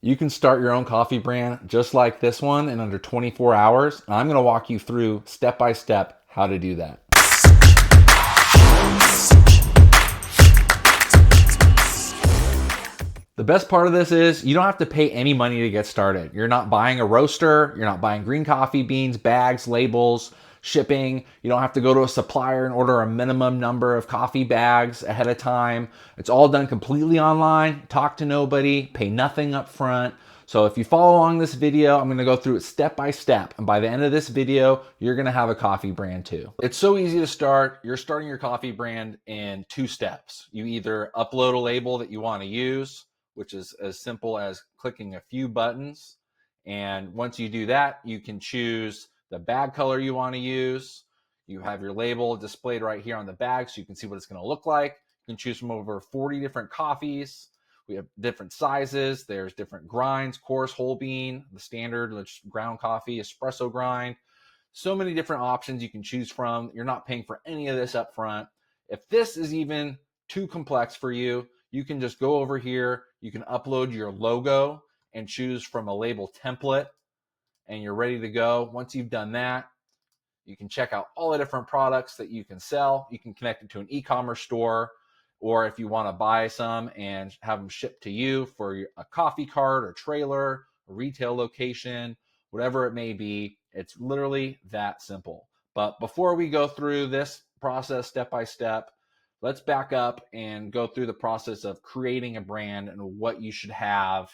You can start your own coffee brand just like this one in under 24 hours. And I'm going to walk you through step by step how to do that. The best part of this is you don't have to pay any money to get started. You're not buying a roaster, you're not buying green coffee beans, bags, labels, shipping. You don't have to go to a supplier and order a minimum number of coffee bags ahead of time. It's all done completely online. Talk to nobody, pay nothing up front. So if you follow along this video, I'm gonna go through it step by step. And by the end of this video, you're gonna have a coffee brand too. It's so easy to start. You're starting your coffee brand in 2 steps. You either upload a label that you wanna use, which is as simple as clicking a few buttons. And once you do that, you can choose the bag color you want to use. You have your label displayed right here on the bag so you can see what it's going to look like. You can choose from over 40 different coffees. We have different sizes. There's different grinds, coarse, whole bean, the standard ground coffee, espresso grind. So many different options you can choose from. You're not paying for any of this up front. If this is even too complex for you, you can just go over here. You can upload your logo and choose from a label template, and you're ready to go. Once you've done that, you can check out all the different products that you can sell. You can connect it to an e-commerce store, or if you want to buy some and have them shipped to you for a coffee cart or trailer, a retail location, whatever it may be, it's literally that simple. But before we go through this process step by step, let's back up and go through the process of creating a brand and what you should have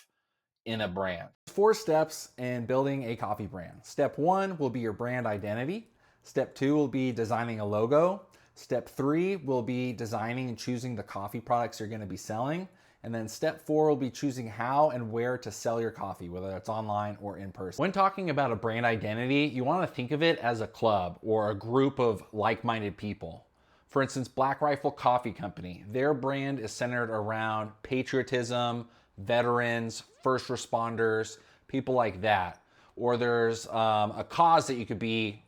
in a brand. 4 steps in building a coffee brand. Step 1 will be your brand identity. Step 2 will be designing a logo. Step 3 will be designing and choosing the coffee products you're going to be selling. And then step 4 will be choosing how and where to sell your coffee, whether it's online or in person. When talking about a brand identity, you want to think of it as a club or a group of like-minded people. For instance, Black Rifle Coffee Company, their brand is centered around patriotism, veterans, first responders, people like that. Or there's a cause that you could be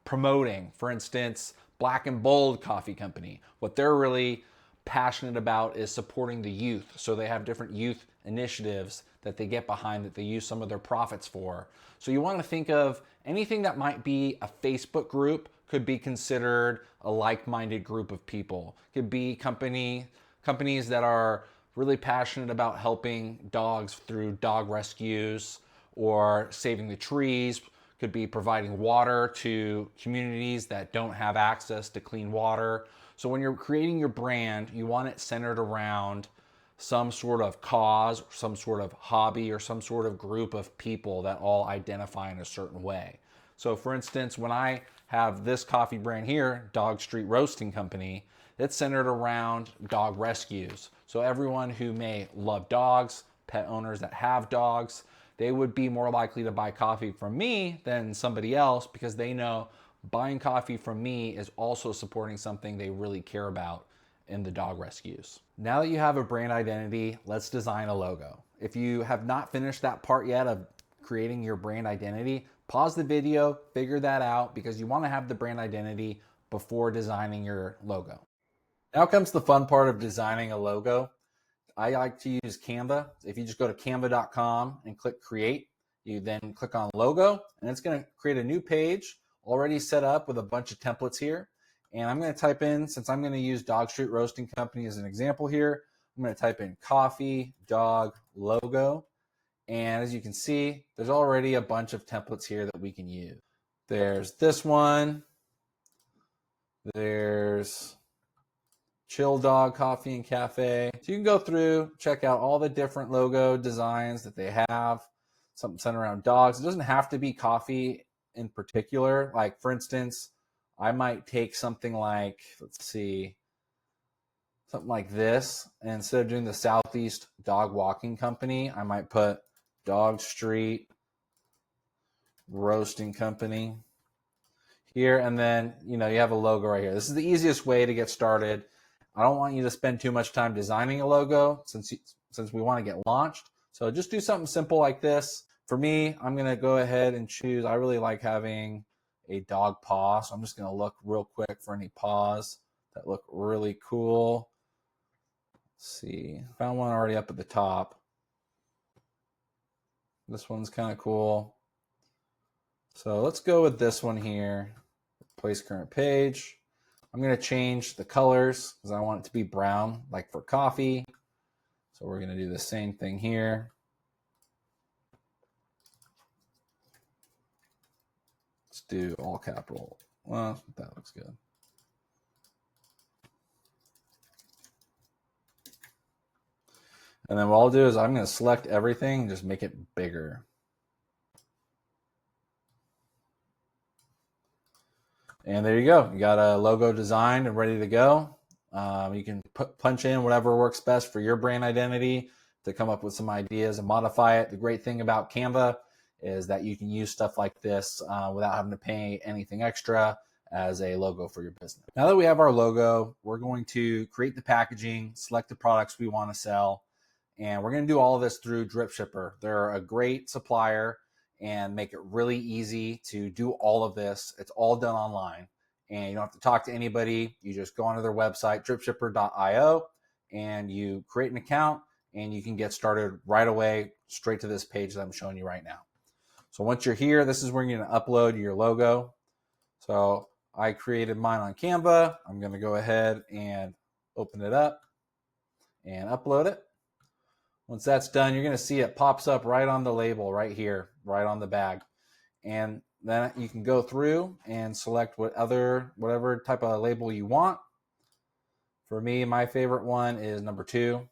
promoting. For instance, Black and Bold Coffee Company. What they're really passionate about is supporting the youth. So they have different youth initiatives that they get behind that they use some of their profits for. So you want to think of anything that might be a Facebook group could be considered a like-minded group of people. Could be companies that are really passionate about helping dogs through dog rescues or saving the trees. Could be providing water to communities that don't have access to clean water. So when you're creating your brand, you want it centered around some sort of cause, some sort of hobby, or some sort of group of people that all identify in a certain way. So for instance, when I have this coffee brand here, Dog Street Roasting Company, it's centered around dog rescues. So everyone who may love dogs, pet owners that have dogs, they would be more likely to buy coffee from me than somebody else because they know buying coffee from me is also supporting something they really care about in the dog rescues. Now that you have a brand identity, let's design a logo. If you have not finished that part yet of creating your brand identity, pause the video, figure that out because you want to have the brand identity before designing your logo. Now comes the fun part of designing a logo. I like to use Canva. If you just go to canva.com and click create, you then click on logo and it's going to create a new page already set up with a bunch of templates here. And I'm going to type in, since I'm going to use Dog Street Roasting Company as an example here, I'm going to type in coffee dog logo. And as you can see, there's already a bunch of templates here that we can use. There's this one. There's Chill Dog Coffee and Cafe. So you can go through, check out all the different logo designs that they have, something centered around dogs. It doesn't have to be coffee in particular. Like for instance, I might take something like, let's see, something like this. And instead of doing the Southeast Dog Walking Company, I might put Dog Street Roasting Company here. And then, you have a logo right here. This is the easiest way to get started. I don't want you to spend too much time designing a logo since we want to get launched. So just do something simple like this. For me, I'm going to go ahead and choose, I really like having a dog paw. So I'm just going to look real quick for any paws that look really cool. Let's see, found one already up at the top. This one's kind of cool. So let's go with this one here. Replace current page. I'm going to change the colors because I want it to be brown, like for coffee. So we're going to do the same thing here. Let's do all capital. Well, that looks good. And then what I'll do is I'm going to select everything and just make it bigger. And there you go. You got a logo designed and ready to go. You can punch in whatever works best for your brand identity to come up with some ideas and modify it. The great thing about Canva is that you can use stuff like this without having to pay anything extra as a logo for your business. Now that we have our logo, we're going to create the packaging, select the products we want to sell, and we're going to do all of this through Dripshipper. They're a great supplier and make it really easy to do all of this. It's all done online and you don't have to talk to anybody. You just go onto their website, dripshipper.io, and you create an account and you can get started right away, straight to this page that I'm showing you right now. So once you're here, this is where you're going to upload your logo. So I created mine on Canva. I'm going to go ahead and open it up and upload it. Once that's done, you're going to see it pops up right on the label right here, right on the bag. And then you can go through and select whatever type of label you want. For me, my favorite one is number 2.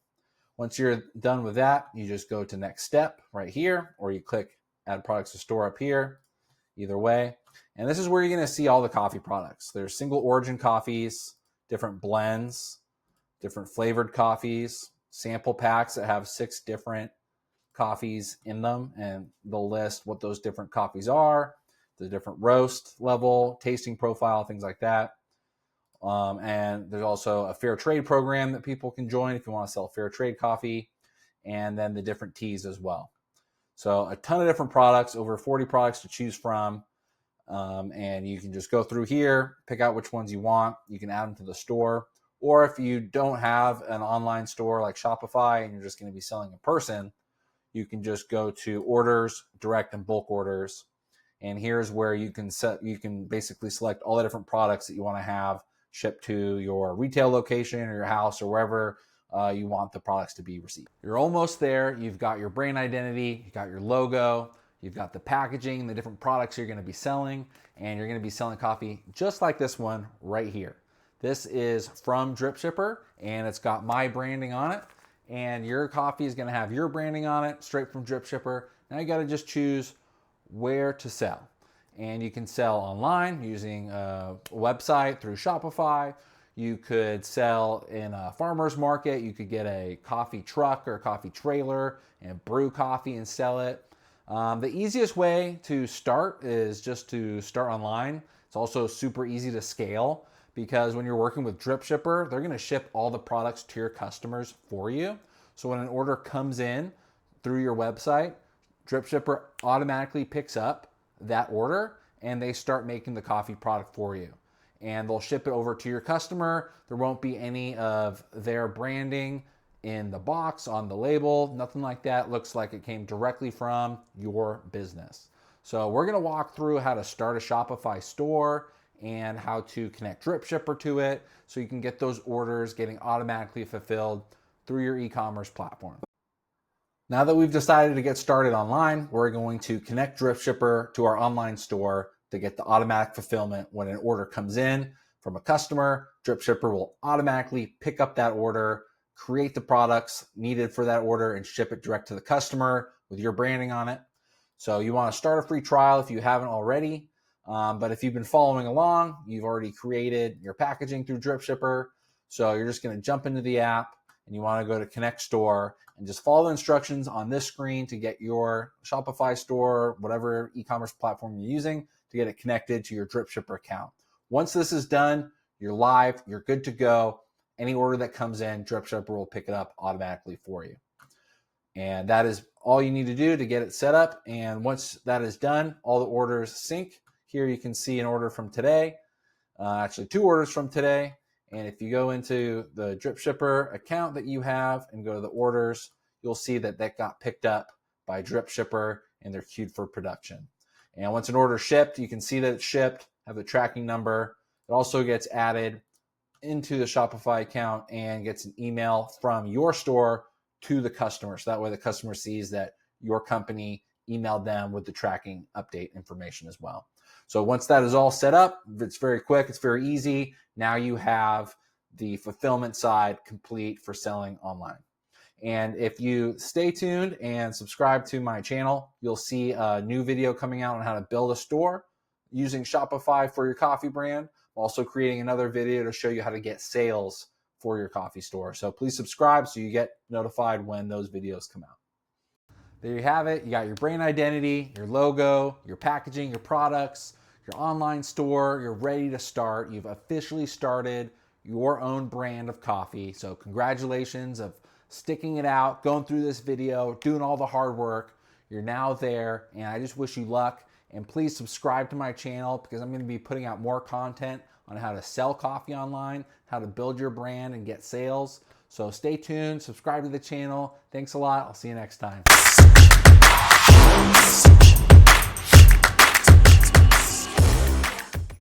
Once you're done with that, you just go to next step right here, or you click add products to store up here, either way. And this is where you're going to see all the coffee products. There's single origin coffees, different blends, different flavored coffees, sample packs that have 6 different coffees in them, and they'll list what those different coffees are, the different roast level, tasting profile, things like that. And there's also a fair trade program that people can join if you want to sell fair trade coffee, and then the different teas as well. So a ton of different products, over 40 products to choose from. And you can just go through here, pick out which ones you want. You can add them to the store. Or if you don't have an online store like Shopify and you're just going to be selling in person, you can just go to orders, direct and bulk orders. And here's where you can basically select all the different products that you want to have shipped to your retail location or your house or wherever you want the products to be received. You're almost there. You've got your brand identity, you've got your logo, you've got the packaging, the different products you're going to be selling, and you're going to be selling coffee just like this one right here. This is from Dripshipper, and it's got my branding on it, and your coffee is going to have your branding on it straight from Dripshipper. Now you got to just choose where to sell. And you can sell online using a website through Shopify. You could sell in a farmer's market. You could get a coffee truck or a coffee trailer and brew coffee and sell it. The easiest way to start is just to start online. It's also super easy to scale because when you're working with Dripshipper, they're going to ship all the products to your customers for you. So when an order comes in through your website, Dripshipper automatically picks up that order and they start making the coffee product for you. And they'll ship it over to your customer. There won't be any of their branding in the box, on the label, nothing like that. Looks like it came directly from your business. So we're gonna walk through how to start a Shopify store and how to connect Dripshipper to it so you can get those orders getting automatically fulfilled through your e-commerce platform. Now that we've decided to get started online, we're going to connect Dripshipper to our online store to get the automatic fulfillment. When an order comes in from a customer, Dripshipper will automatically pick up that order, create the products needed for that order, and ship it direct to the customer with your branding on it. So you want to start a free trial if you haven't already. But if you've been following along, you've already created your packaging through Dripshipper. So you're just going to jump into the app and you want to go to Connect Store and just follow the instructions on this screen to get your Shopify store, whatever e-commerce platform you're using, to get it connected to your Dripshipper account. Once this is done, you're live, you're good to go. Any order that comes in, Dripshipper will pick it up automatically for you. And that is all you need to do to get it set up. And once that is done, all the orders sync. Here you can see an order from today, actually 2 orders from today. And if you go into the Dripshipper account that you have and go to the orders, you'll see that that got picked up by drip shipper, and they're queued for production. And once an order is shipped, you can see that it's shipped, have the tracking number. It also gets added into the Shopify account and gets an email from your store to the customer. So that way the customer sees that your company emailed them with the tracking update information as well. So once that is all set up, it's very quick, it's very easy. Now you have the fulfillment side complete for selling online. And if you stay tuned and subscribe to my channel, you'll see a new video coming out on how to build a store using Shopify for your coffee brand. I'm also creating another video to show you how to get sales for your coffee store. So please subscribe so you get notified when those videos come out. There you have it. You got your brand identity, your logo, your packaging, your products, your online store. You're ready to start. You've officially started your own brand of coffee. So congratulations of sticking it out, going through this video, doing all the hard work. You're now there, and I just wish you luck. And please subscribe to my channel because I'm going to be putting out more content on how to sell coffee online, how to build your brand and get sales. So stay tuned, subscribe to the channel. Thanks a lot. I'll see you next time.